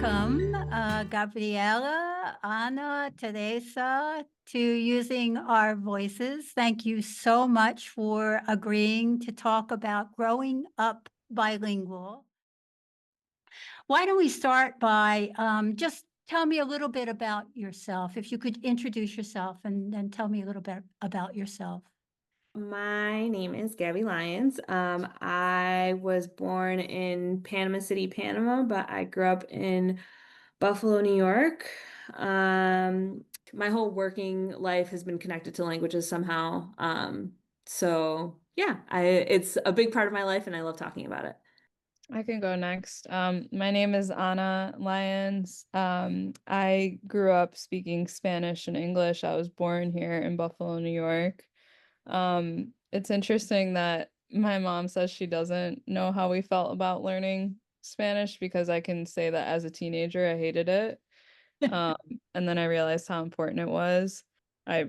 welcome, Gabriela, Anna, Teresa, to using our voices. Thank you so much for agreeing to talk about growing up bilingual. Why don't we start by just tell me a little bit about yourself? If you could introduce yourself and then tell me a little bit about yourself. My name is Gabby Lyons. I was born in Panama City, Panama, but I grew up in Buffalo, New York. My whole working life has been connected to languages somehow. So yeah, it's a big part of my life and I love talking about it. I can go next. My name is Anna Lyons. I grew up speaking Spanish and English. I was born here in Buffalo, New York. It's interesting that my mom says she doesn't know how we felt about learning Spanish because I can say that as a teenager, I hated it. Um, and then I realized how important it was. I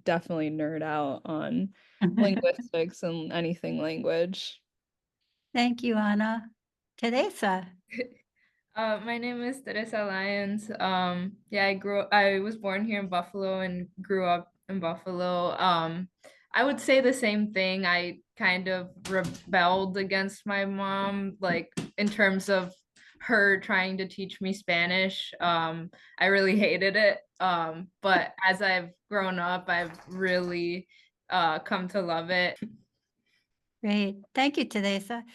definitely nerd out on linguistics and anything language. Thank you, Anna. Teresa. My name is Teresa Lyons. Yeah, I was born here in Buffalo and grew up in Buffalo. I would say the same thing. I kind of rebelled against my mom, like in terms of her trying to teach me Spanish. I really hated it. But as I've grown up, I've really come to love it. Great. Thank you, Teresa.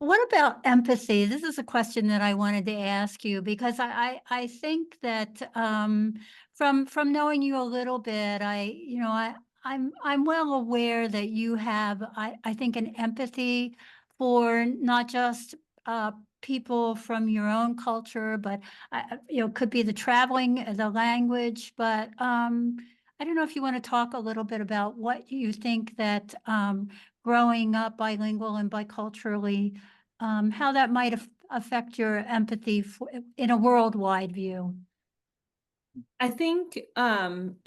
What about empathy? This is a question that I wanted to ask you because I think that from knowing you a little bit, I'm well aware that you have I think an empathy for not just people from your own culture, but could be the traveling, the language, but I don't know if you want to talk a little bit about what you think that growing up bilingual and biculturally how that might affect your empathy in a worldwide view. I think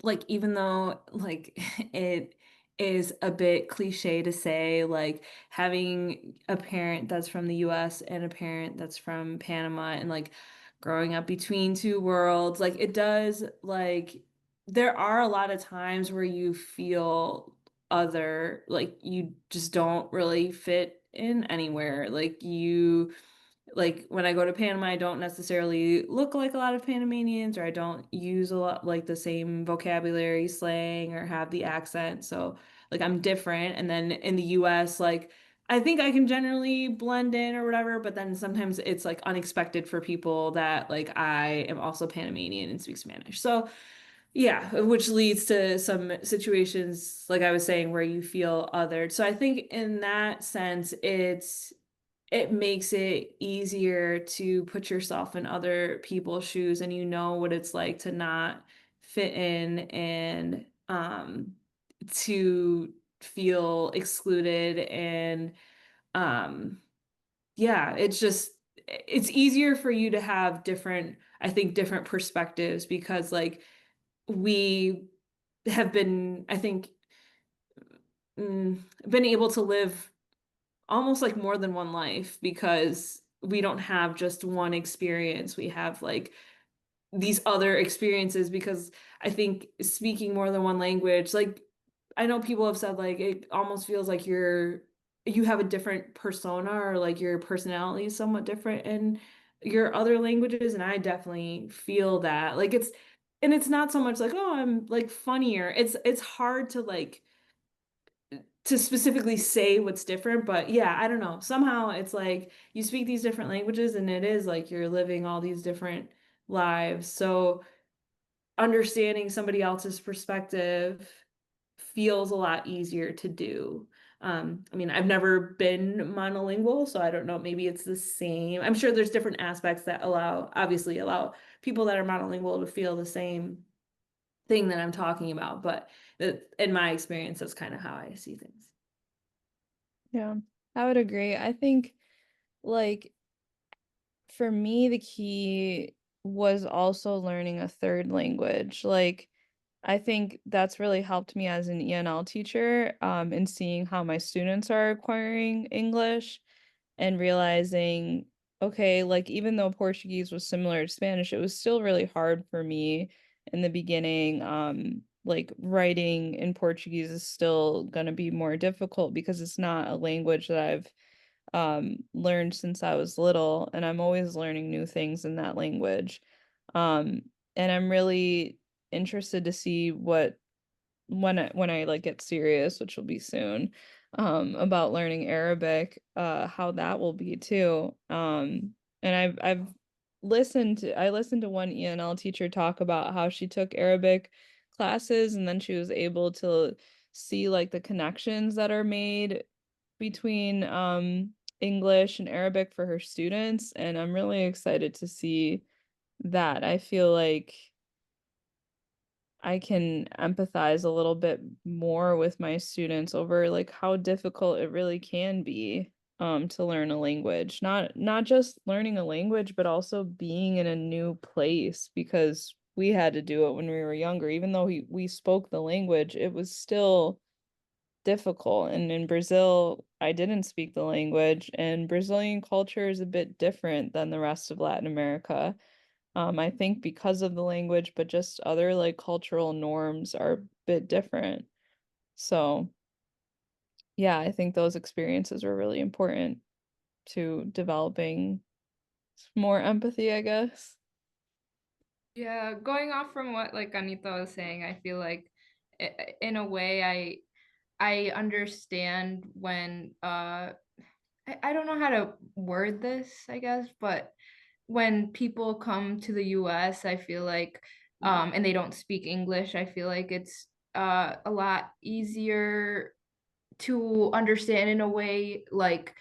like even though like it is a bit cliche to say like having a parent that's from the US and a parent that's from Panama and like growing up between two worlds like it does like there are a lot of times where you feel other like you just don't really fit in anywhere like when I go to Panama, I don't necessarily look like a lot of Panamanians, or I don't use a lot like the same vocabulary, slang, or have the accent. So like I'm different. And then in the US, like I think I can generally blend in or whatever, but then sometimes it's like unexpected for people that like I am also Panamanian and speak Spanish. So yeah, which leads to some situations, like I was saying, where you feel othered. So I think in that sense, it makes it easier to put yourself in other people's shoes and you know what it's like to not fit in and to feel excluded and um yeah, it's easier for you to have different I think different perspectives because like we have been I think been able to live almost like more than one life because we don't have just one experience. We have like these other experiences because I think speaking more than one language, like I know people have said like it almost feels like you have a different persona or like your personality is somewhat different in your other languages and I definitely feel that. Like it's not so much like oh I'm like funnier. It's hard to specifically say what's different, but yeah, I don't know. Somehow it's like you speak these different languages and it is like you're living all these different lives. So understanding somebody else's perspective feels a lot easier to do. I mean, I've never been monolingual, so I don't know. Maybe it's the same. I'm sure there's different aspects that obviously allow people that are monolingual to feel the same thing that I'm talking about, but in my experience, that's kind of how I see things. Yeah, I would agree. I think like for me, the key was also learning a third language. Like, I think that's really helped me as an ENL teacher, in seeing how my students are acquiring English and realizing, okay, like even though Portuguese was similar to Spanish, it was still really hard for me in the beginning. Like writing in Portuguese is still going to be more difficult because it's not a language that I've learned since I was little, and I'm always learning new things in that language. Um, and I'm really interested to see what when I like get serious, which will be soon, about learning Arabic, how that will be too. And I've I listened to one ENL teacher talk about how she took Arabic classes and then she was able to see like the connections that are made between English and Arabic for her students, and I'm really excited to see that. I feel like I can empathize a little bit more with my students over like how difficult it really can be to learn a language. Not just learning a language, but also being in a new place, because we had to do it when we were younger. Even though we spoke the language, it was still difficult. And in Brazil, I didn't speak the language, and Brazilian culture is a bit different than the rest of Latin America. I think because of the language, but just other like cultural norms are a bit different. So, yeah, I think those experiences were really important to developing more empathy, I guess. Yeah, going off from what like Anita was saying, I feel like in a way I understand when I don't know how to word this, I guess, but when people come to the US, I feel like and they don't speak English, I feel like it's a lot easier to understand in a way like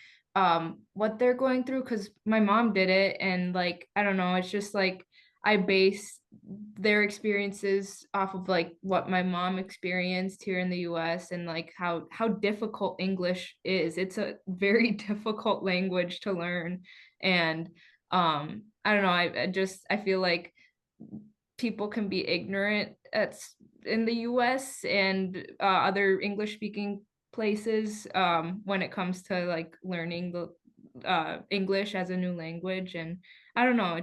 what they're going through, because my mom did it, and like I don't know, it's just like I base their experiences off of like what my mom experienced here in the US, and like how difficult English is. It's a very difficult language to learn, and I don't know, I feel like people can be ignorant in the US and other English speaking places when it comes to like learning the English as a new language. And I don't know,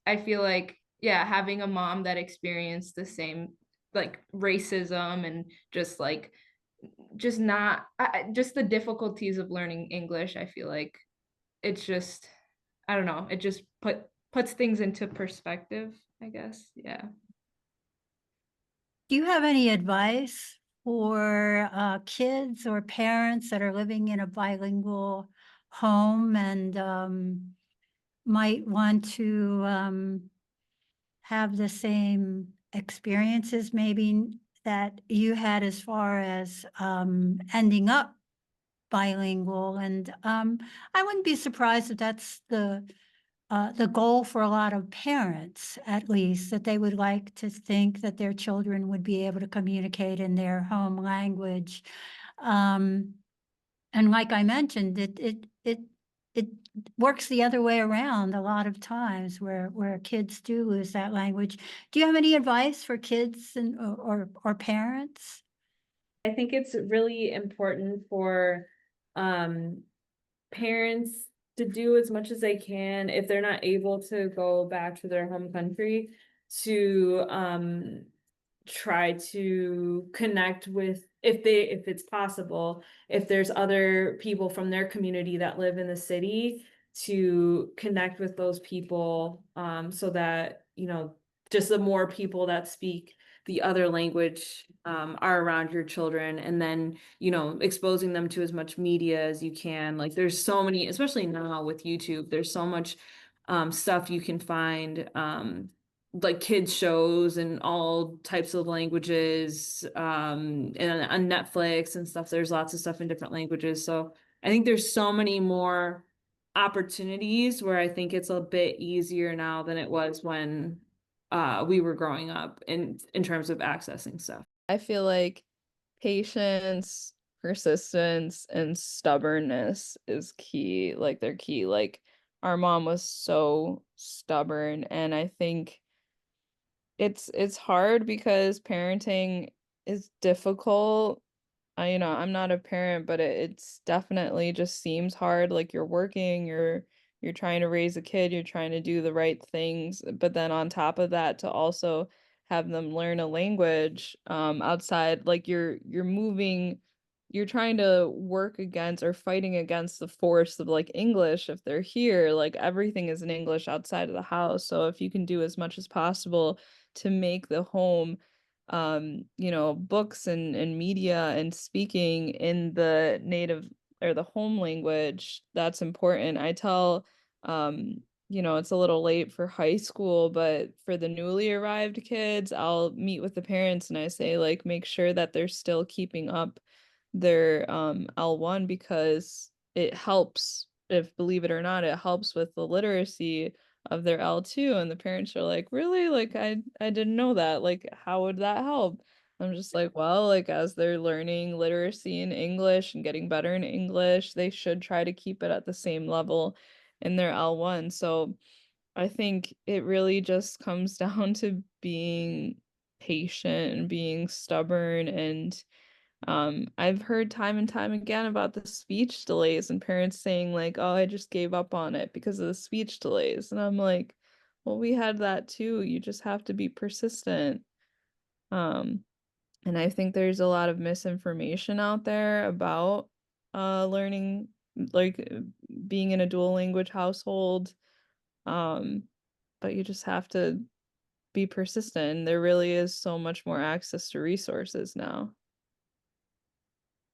I feel like, yeah, having a mom that experienced the same like racism and just like just not just the difficulties of learning English, I feel like it's just, I don't know, it just puts things into perspective, I guess. Yeah. Do you have any advice for kids or parents that are living in a bilingual home and might want to have the same experiences maybe that you had as far as ending up bilingual? And I wouldn't be surprised if that's the goal for a lot of parents, at least, that they would like to think that their children would be able to communicate in their home language. Um, and like I mentioned, it works the other way around a lot of times where kids do lose that language. Do you have any advice for kids and or parents? I think it's really important for parents to do as much as they can if they're not able to go back to their home country, to try to connect with, if it's possible, if there's other people from their community that live in the city, to connect with those people, so that, you know, just the more people that speak the other language are around your children, and then, you know, exposing them to as much media as you can. Like there's so many, especially now with YouTube, there's so much stuff you can find, like kids shows and all types of languages, and on Netflix and stuff. There's lots of stuff in different languages. So I think there's so many more opportunities where I think it's a bit easier now than it was when we were growing up in terms of accessing stuff. I feel like patience, persistence, and stubbornness is key. Like they're key. Like our mom was so stubborn, and I think it's hard because parenting is difficult. I'm not a parent, but it's definitely just seems hard. Like you're working, you're trying to raise a kid, you're trying to do the right things, but then on top of that, to also have them learn a language outside, like you're moving, you're trying to work against or fighting against the force of like English if they're here. Like everything is in English outside of the house. So if you can do as much as possible to make the home books and media and speaking in the native or the home language, that's important. I tell it's a little late for high school, but for the newly arrived kids, I'll meet with the parents and I say, like, make sure that they're still keeping up their L1 because it helps, if believe it or not, it helps with the literacy of their L2. And the parents are like, really? Like I didn't know that. Like, how would that help? I'm just like, well, like as they're learning literacy in English and getting better in English, they should try to keep it at the same level in their L1. So I think it really just comes down to being patient and being stubborn. And I've heard time and time again about the speech delays and parents saying like, oh, I just gave up on it because of the speech delays. And I'm like, well, we had that too. You just have to be persistent. Um, and I think there's a lot of misinformation out there about learning, like being in a dual language household. Um, but you just have to be persistent. There really is so much more access to resources now.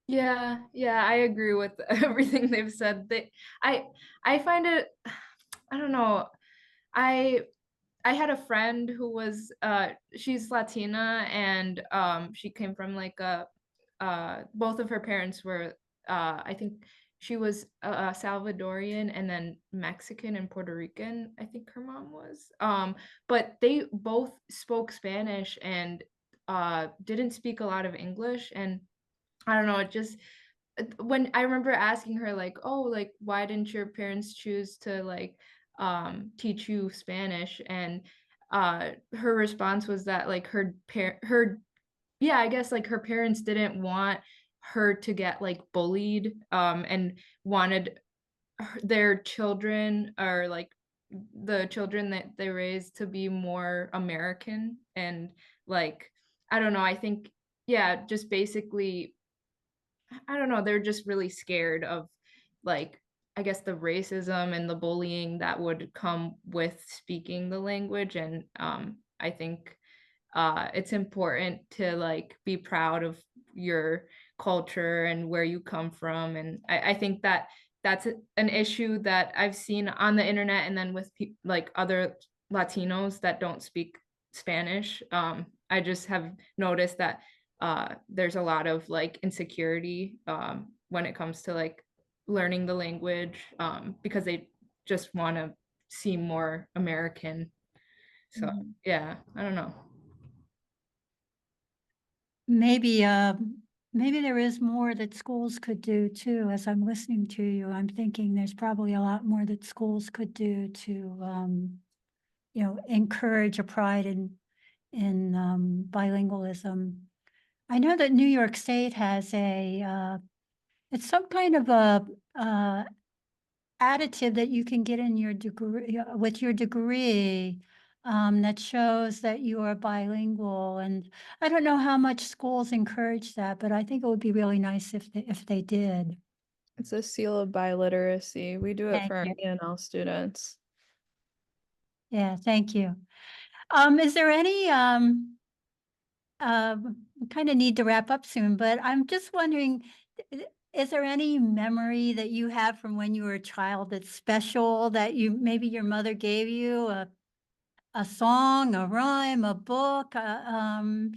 Yeah, yeah, I agree with everything they've said. I find it, I don't know. I I had a friend who was she's Latina, and she came from like a both of her parents were I think she was Salvadorian and then Mexican and Puerto Rican, I think her mom was. But they both spoke Spanish and didn't speak a lot of English. And I don't know, it just when I remember asking her like, "Oh, like why didn't your parents choose to like teach you Spanish?" And her response was that like her yeah, I guess like her parents didn't want her to get like bullied and wanted their children, or like the children that they raised, to be more American. And like I don't know, I think yeah, just basically I don't know, they're just really scared of like I guess the racism and the bullying that would come with speaking the language. And I think it's important to like be proud of your culture and where you come from. And I think that an issue that I've seen on the internet, and then with like other Latinos that don't speak Spanish. I just have noticed that there's a lot of like insecurity when it comes to like learning the language because they just want to seem more American. So yeah, I don't know. Maybe, maybe there is more that schools could do too. As I'm listening to you, I'm thinking there's probably a lot more that schools could do to, encourage a pride in bilingualism. I know that New York State has it's some kind of a, additive that you can get in your degree, with your degree, that shows that you are bilingual. And I don't know how much schools encourage that, but I think it would be really nice if they did. It's a seal of biliteracy. We do it Thank for our you. ENL students. Yeah, thank you. Is there any, kind of need to wrap up soon, but I'm just wondering, is there any memory that you have from when you were a child that's special that maybe your mother gave you, a song, a rhyme, a book, can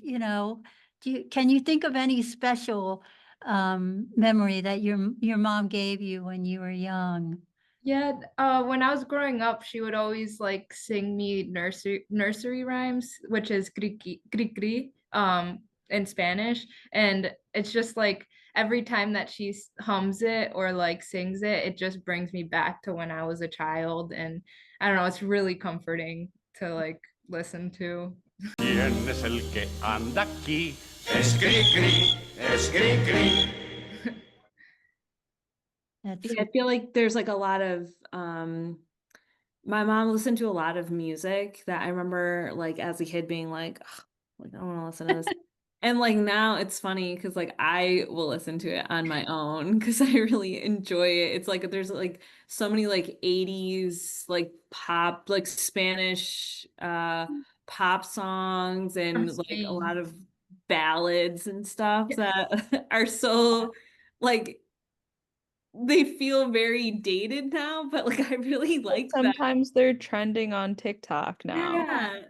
you think of any special memory that your mom gave you when you were young? Yeah, when I was growing up, she would always like sing me nursery rhymes, which is cri in Spanish, and it's just like every time that she hums it or like sings it, it just brings me back to when I was a child, and I don't know, it's really comforting to like listen to. ¿Quién es el que anda aquí? Es Cri Cri, es Cri Cri. That's Yeah, I feel like there's like a lot of my mom listened to a lot of music that I remember like as a kid being like, "Ugh, like I don't want to listen to this." And like now it's funny because like I will listen to it on my own because I really enjoy it. It's like there's like so many like 80s like pop, like Spanish pop songs From and like a lot Spain. of ballads and stuff Yeah. that are so like they feel very dated now, but like I really But like that. sometimes they're trending on TikTok now. Yeah.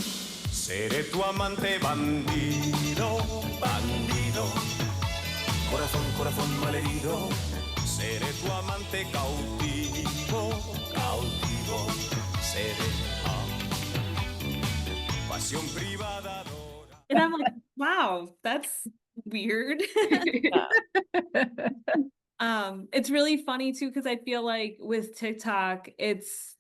Seré tu amante bandido, bandido. Corazón, corazón malherido. Seré tu amante cautivo, cautivo. Seré pasión privada. And I'm like, wow, that's weird. It's really funny too, because I feel like with TikTok, it's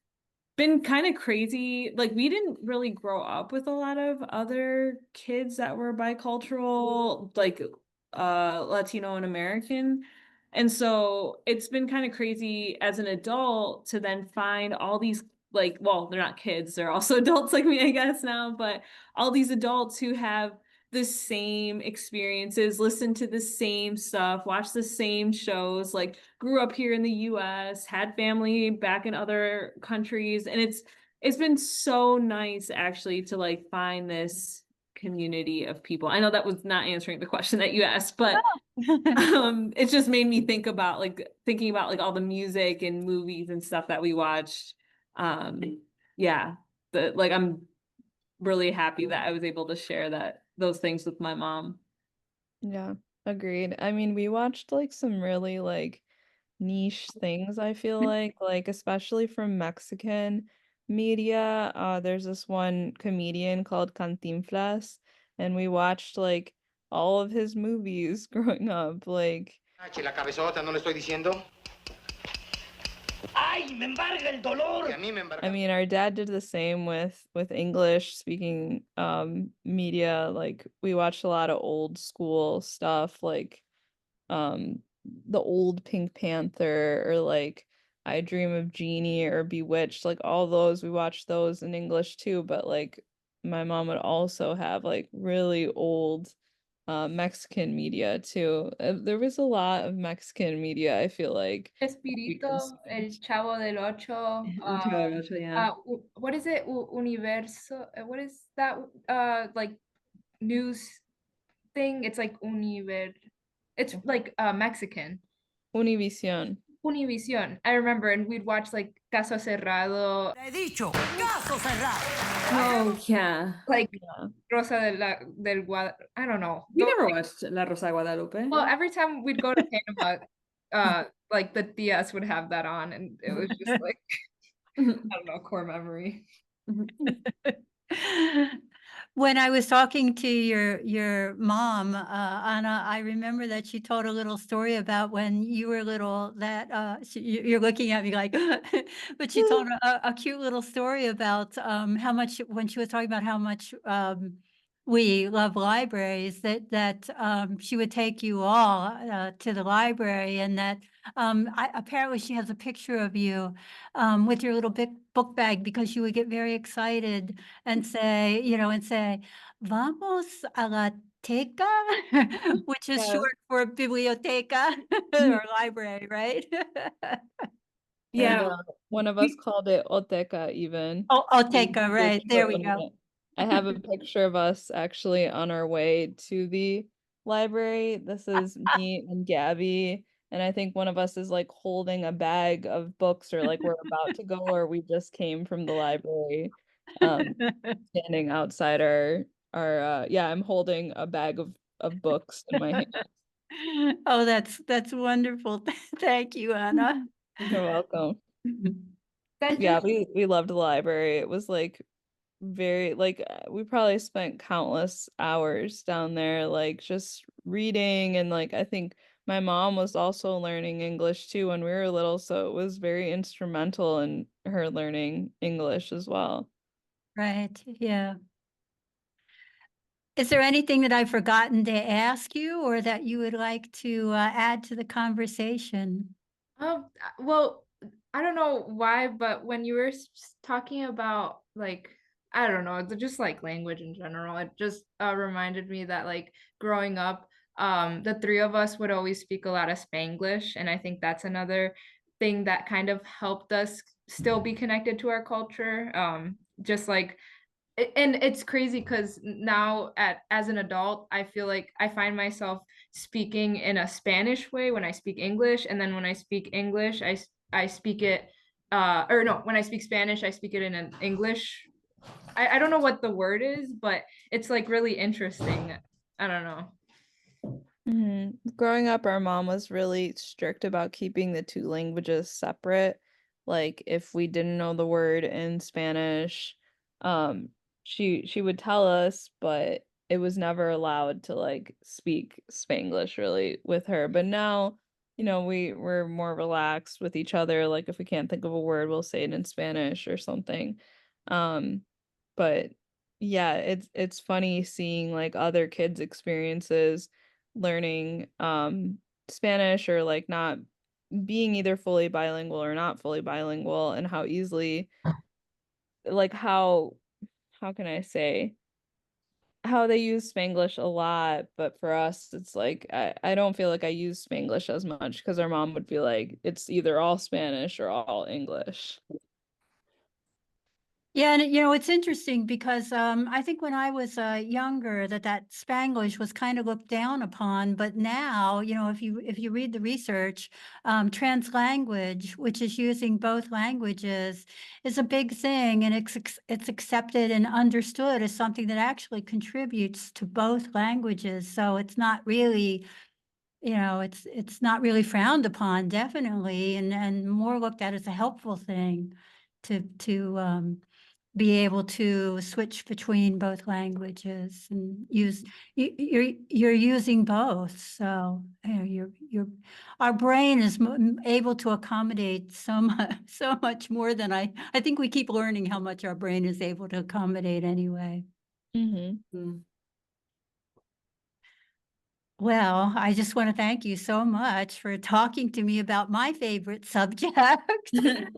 been kind of crazy. Like we didn't really grow up with a lot of other kids that were bicultural, like Latino and American. And so it's been kind of crazy as an adult to then find all these like, well, they're not kids, they're also adults like me, I guess now, but all these adults who have the same experiences, listen to the same stuff, watch the same shows, like grew up here in the US, had family back in other countries, and it's been so nice actually to like find this community of people. I know that was not answering the question that you asked, but it just made me think about like thinking about like all the music and movies and stuff that we watched. Yeah, like I'm really happy that I was able to share those things with my mom. Yeah, agreed. I mean, we watched like some really like niche things, I feel like especially from Mexican media. There's this one comedian called Cantinflas, and we watched like all of his movies growing up. Like, La cabezota, no le estoy diciendo. ¡Ay, me embarga el dolor! Y a mí me embarga. I mean, our dad did the same with English speaking media. Like, we watched a lot of old school stuff, like the old Pink Panther or like I Dream of Jeannie or Bewitched, like all those, we watched those in English too, but like my mom would also have like really old Mexican media too. There was a lot of Mexican media, I feel like. we Espirito, El consumed. Chavo del Ocho, Yeah. what is it? Universo, what is that like news thing? It's like it's like Mexican. Univision. Univision. I remember, and we'd watch like Caso Cerrado, He dicho, caso cerrado. Oh yeah. like Yeah. Rosa del I don't know. You Those, never like, watched La Rosa de Guadalupe? well, every time we'd go to Panama, like the DS would have that on, and it was just like I don't know, core memory. When I was talking to your mom, Anna, I remember that she told a little story about when you were little that you're looking at me like, but she told a cute little story about how much when she was talking about how much we love libraries that she would take you all to the library and that apparently she has a picture of you with your little big book bag because you would get very excited and say, vamos a la teca, which is Yeah. short for biblioteca or library, right? Yeah. And, one of us called it Oteca even. Oh, We Oteca, were right. There we shortening go. it. I have a picture of us actually on our way to the library. This is me and Gabby, and I think one of us is like holding a bag of books or like we're about to go or we just came from the library. Standing outside our yeah, I'm holding a bag of books in my hand. Oh, that's wonderful. Thank you, Anna. You're welcome. That Yeah, just we loved the library. It was like very like we probably spent countless hours down there like just reading, and like I think my mom was also learning English too when we were little, so it was very instrumental in her learning English as well. Right, yeah. Is there anything that I've forgotten to ask you or that you would like to add to the conversation? Well, I don't know why, but when you were talking about like, I don't know, just like language in general, it just reminded me that like growing up, the three of us would always speak a lot of Spanglish, and I think that's another thing that kind of helped us still be connected to our culture. Just like and it's crazy because now as an adult, I feel like I find myself speaking in a Spanish way when I speak English, and then when I speak English, I speak it or no, when I speak Spanish, I speak it in an English. I don't know what the word is, but it's like really interesting. I don't know. Growing up, our mom was really strict about keeping the two languages separate. Like if we didn't know the word in Spanish, um, she would tell us, but it was never allowed to like speak Spanglish really with her. But now, we're more relaxed with each other. Like if we can't think of a word, we'll say it in Spanish or something. Um, but yeah, it's funny seeing like other kids' experiences learning Spanish, or like not being either fully bilingual or not fully bilingual, and how easily like how can I say, how they use Spanglish a lot, but for us it's like I don't feel like I use Spanglish as much because our mom would be like it's either all Spanish or all English. Yeah, and it's interesting because I think when I was younger, that Spanglish was kind of looked down upon, but now, if you read the research, translanguage, which is using both languages, is a big thing, and it's accepted and understood as something that actually contributes to both languages. So it's not really, it's not really frowned upon, definitely, and more looked at as a helpful thing to be able to switch between both languages and you're using both. So our brain is able to accommodate so much, so much more than I think we keep learning how much our brain is able to accommodate anyway. Well, I just want to thank you so much for talking to me about my favorite subject,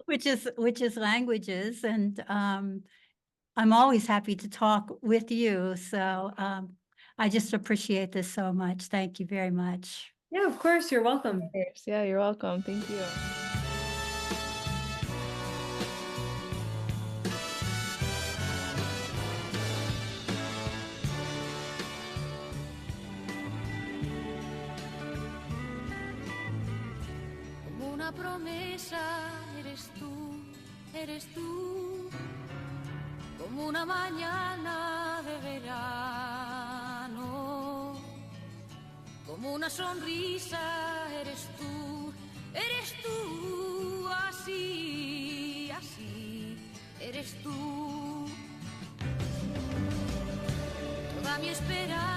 which is languages. And I'm always happy to talk with you. So I just appreciate this so much. Thank you very much. Yeah, of course, you're welcome. Yeah, you're welcome. Thank you. Como una promesa eres tú, como una mañana de verano, como una sonrisa eres tú, así, así, eres tú. Toda mi esperanza